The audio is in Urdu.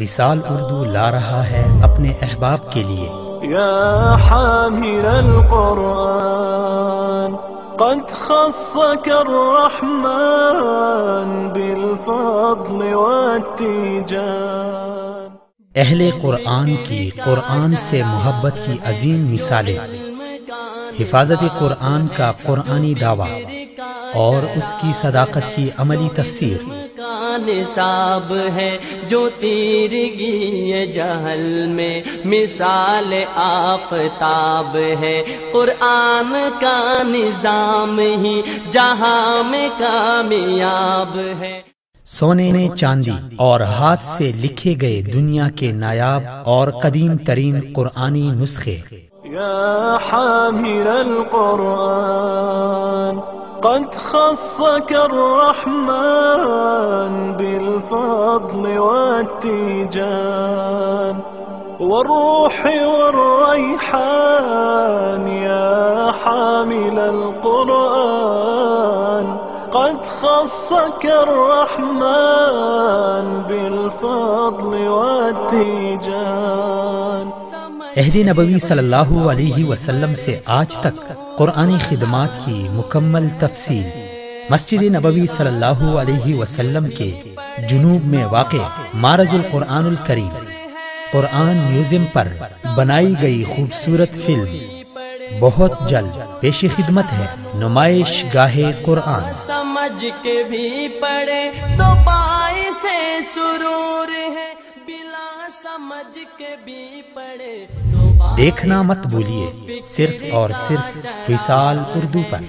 وصال اردو لا رہا ہے اپنے احباب کے لیے یا حامل القرآن قد خصك الرحمن بالفضل والتيجان۔ اہل قرآن کی قرآن سے محبت کی عظیم مثالیں، حفاظت قرآن کا قرآنی دعویٰ اور اس کی صداقت کی عملی تفسیر۔ نصاب ہے جو تیرگی جہل میں مثال آفتاب ہے، قرآن کا نظام ہی جہاں میں کامیاب ہے۔ سونے میں چاندی اور ہاتھ سے لکھے گئے دنیا کے نایاب اور قدیم ترین قرآنی نسخے۔ یا حامل القرآن قد خصك الرحمن بالفضل والتيجان والروح والريحان، يا حامل القرآن قد خصك الرحمن بالفضل والتيجان۔ عہد نبوی صلی اللہ علیہ وسلم سے آج تک قرآنی خدمات کی مکمل تفصیل مسجد نبوی صلی اللہ علیہ وسلم کے جنوب میں واقع معرض القرآن الکریم قرآن میوزیم پر بنائی گئی خوبصورت فلم بہت جلد پیش خدمت ہے۔ نمائش گاہ قرآن سمجھ کے بھی پڑھے تو باعث سرور ہے، بلا سمجھ کے بھی پڑھے۔ دیکھنا مت بھولیے، صرف اور صرف وصال اردو پر۔